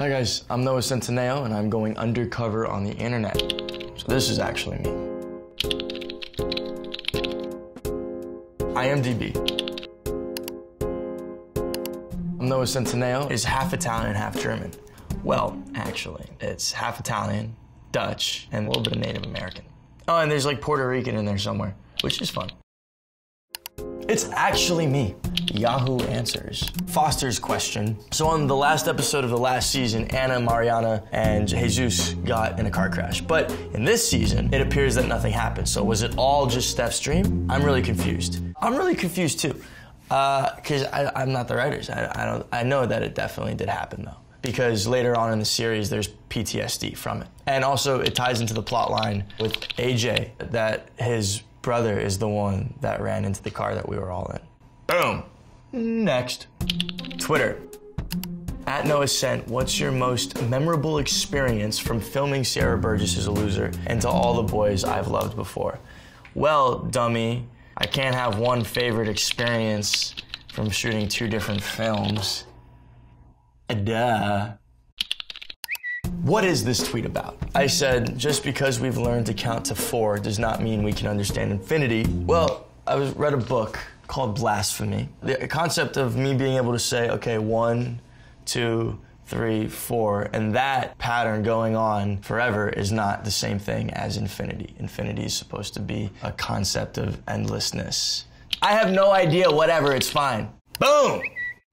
Hi guys, I'm Noah Centineo and I'm going undercover on the internet. So this is actually me. IMDb. Noah Centineo is half Italian, half German. Well, actually, it's half Italian, Dutch, and a little bit of Native American. Oh, and there's like Puerto Rican in there somewhere, which is fun. It's actually me. Yahoo Answers. Foster's question. So on the last episode of the last season, Anna, Mariana, and Jesus got in a car crash. But in this season, it appears that nothing happened. So was it all just Steph's dream? I'm really confused. I'm really confused too. Because I'm not the writers. I know that it definitely did happen though. Because later on in the series, there's PTSD from it. And also it ties into the plot line with AJ that his brother is the one that ran into the car that we were all in. Boom. Next. Twitter. @NoahCent, what's your most memorable experience from filming Sarah Burgess is a Loser and to all the boys I've loved before? Well, dummy, I can't have one favorite experience from shooting 2 different films. Duh. What is this tweet about? I said, just because we've learned to count to 4 does not mean we can understand infinity. Well, I read a book called Blasphemy. The concept of me being able to say, okay, 1, 2, 3, 4, and that pattern going on forever is not the same thing as infinity. Infinity is supposed to be a concept of endlessness. I have no idea, whatever, it's fine. Boom!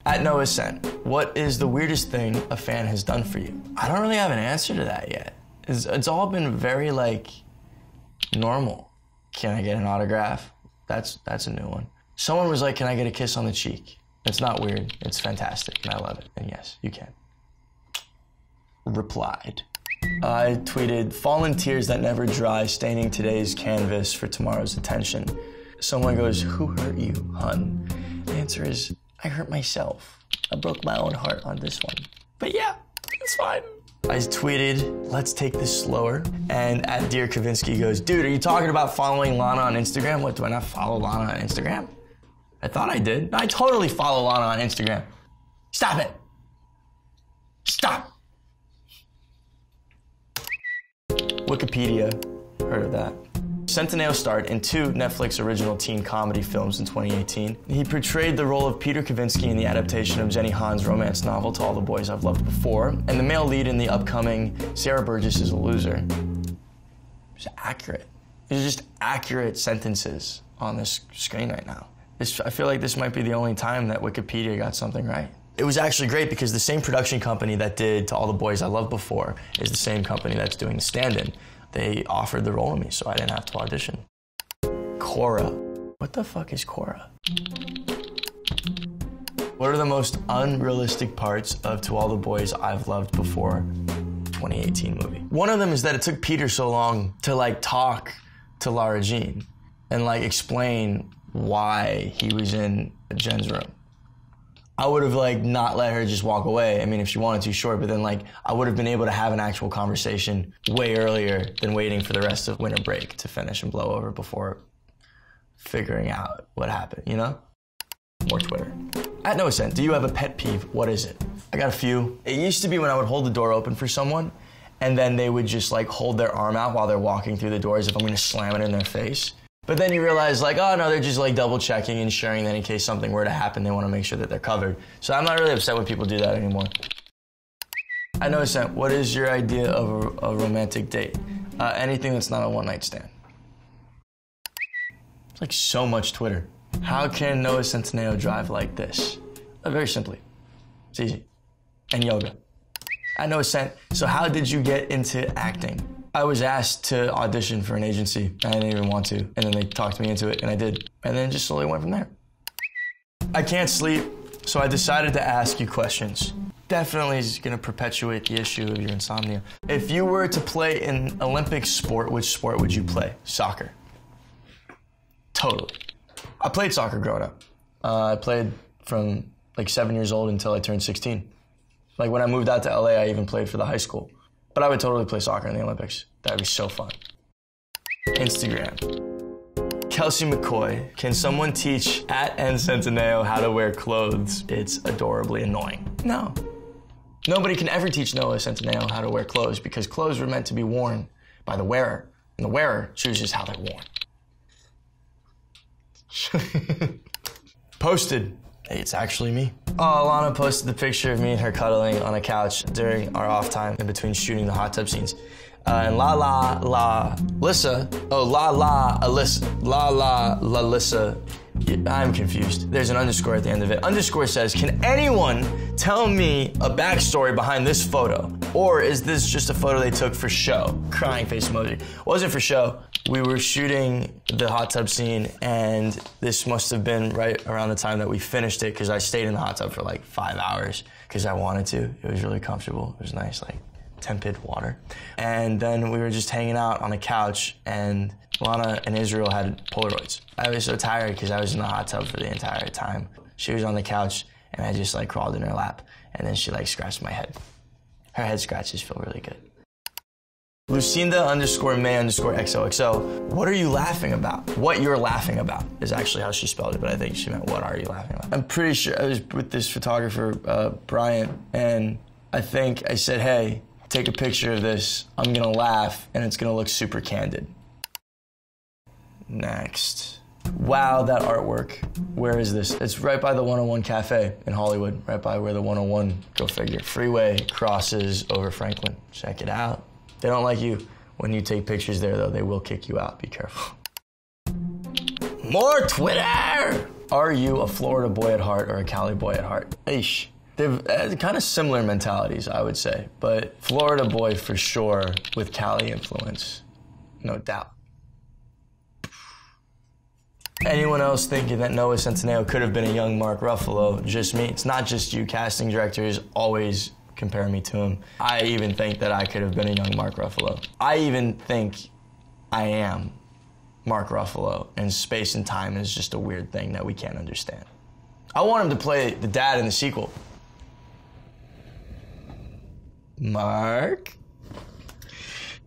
@NoahCent, what is the weirdest thing a fan has done for you? I don't really have an answer to that yet. It's all been very, like, normal. Can I get an autograph? That's a new one. Someone was like, can I get a kiss on the cheek? It's not weird, it's fantastic, and I love it. And yes, you can. Replied. I tweeted, fallen tears that never dry, staining today's canvas for tomorrow's attention. Someone goes, who hurt you, hun? The answer is, I hurt myself. I broke my own heart on this one. But yeah, it's fine. I tweeted, let's take this slower. And @Dear Kavinsky goes, dude, are you talking about following Lana on Instagram? What, do I not follow Lana on Instagram? I thought I did. I totally follow Lana on Instagram. Stop it. Stop. Wikipedia, heard of that. Centineo starred in 2 Netflix original teen comedy films in 2018. He portrayed the role of Peter Kavinsky in the adaptation of Jenny Han's romance novel To All the Boys I've Loved Before, and the male lead in the upcoming Sarah Burgess is a Loser. It's accurate. There's just accurate sentences on this screen right now. I feel like this might be the only time that Wikipedia got something right. It was actually great because the same production company that did To All the Boys I Loved Before is the same company that's doing The Stand-In. They offered the role of me, so I didn't have to audition. Cora. What the fuck is Cora? What are the most unrealistic parts of To All the Boys I've Loved Before 2018 movie? One of them is that it took Peter so long to like talk to Lara Jean and like explain why he was in Jen's room. I would have like not let her just walk away. I mean, if she wanted to, sure, but then like I would have been able to have an actual conversation way earlier than waiting for the rest of winter break to finish and blow over before figuring out what happened, you know? More Twitter. @NoahCent, do you have a pet peeve? What is it? I got a few. It used to be when I would hold the door open for someone and then they would just like hold their arm out while they're walking through the door as if I'm gonna slam it in their face. But then you realize like, oh no, they're just like double checking, ensuring that in case something were to happen, they want to make sure that they're covered. So I'm not really upset when people do that anymore. @NoahCent, what is your idea of a romantic date? Anything that's not a one-night stand. It's like so much Twitter. How can Noah Centineo drive like this? Very simply. It's easy. And yoga. @NoahCent, so how did you get into acting? I was asked to audition for an agency. I didn't even want to. And then they talked me into it, and I did. And then it just slowly went from there. I can't sleep, so I decided to ask you questions. Definitely is going to perpetuate the issue of your insomnia. If you were to play an Olympic sport, which sport would you play? Soccer. Totally. I played soccer growing up. I played from like 7 years old until I turned 16. Like when I moved out to LA, I even played for the high school. But I would totally play soccer in the Olympics. That'd be so fun. Instagram. Kelsey McCoy, can someone teach @NCentineo how to wear clothes? It's adorably annoying. No. Nobody can ever teach Noah Centineo how to wear clothes because clothes were meant to be worn by the wearer, and the wearer chooses how they're worn. Posted. Hey, it's actually me. Oh, Alana posted the picture of me and her cuddling on a couch during our off time in between shooting the hot tub scenes. And Alyssa. Oh, Alyssa. I'm confused. There's an underscore at the end of it. Underscore says, can anyone tell me a backstory behind this photo? Or is this just a photo they took for show? Crying face emoji. Wasn't for show. We were shooting the hot tub scene, and this must have been right around the time that we finished it, because I stayed in the hot tub for like 5 hours because I wanted to. It was really comfortable. It was nice, like tempered water. And then we were just hanging out on a couch, and Lana and Israel had Polaroids. I was so tired because I was in the hot tub for the entire time. She was on the couch, and I just like crawled in her lap, and then she like scratched my head. Her head scratches feel really good. Lucinda_May_XOXO. What are you laughing about? What you're laughing about is actually how she spelled it, but I think she meant what are you laughing about? I'm pretty sure I was with this photographer, Brian, and I think I said, hey, take a picture of this. I'm gonna laugh, and it's gonna look super candid. Next. Wow, that artwork. Where is this? It's right by the 101 Cafe in Hollywood, right by where the 101, go figure, freeway crosses over Franklin. Check it out. They don't like you when you take pictures there, though. They will kick you out. Be careful. More Twitter! Are you a Florida boy at heart or a Cali boy at heart? Eesh. They're kind of similar mentalities, I would say. But Florida boy for sure with Cali influence. No doubt. Anyone else thinking that Noah Centineo could have been a young Mark Ruffalo? Just me. It's not just you. Casting directors always compare me to him. I even think that I could have been a young Mark Ruffalo. I even think I am Mark Ruffalo, and space and time is just a weird thing that we can't understand. I want him to play the dad in the sequel. Mark?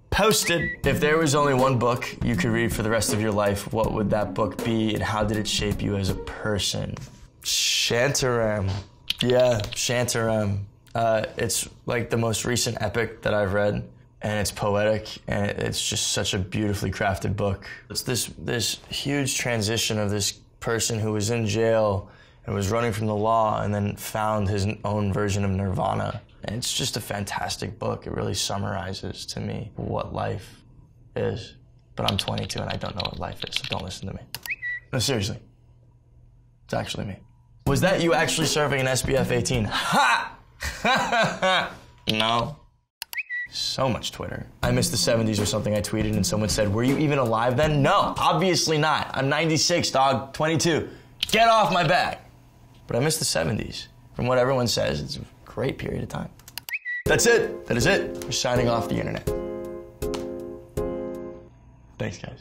Posted. If there was only one book you could read for the rest of your life, what would that book be, and how did it shape you as a person? Shantaram. Yeah, Shantaram. It's like the most recent epic that I've read, and it's poetic, and it's just such a beautifully crafted book. It's this huge transition of this person who was in jail and was running from the law and then found his own version of nirvana. And it's just a fantastic book. It really summarizes to me what life is. But I'm 22 and I don't know what life is, so don't listen to me. No, seriously. It's actually me. Was that you actually serving an SPF 18? Ha! No. So much Twitter. I missed the 70s or something I tweeted and someone said, were you even alive then? No, obviously not. I'm 96, dog, 22. Get off my back. But I missed the 70s. From what everyone says, it's a great period of time. That's it. That is it. We're signing off the internet. Thanks, guys.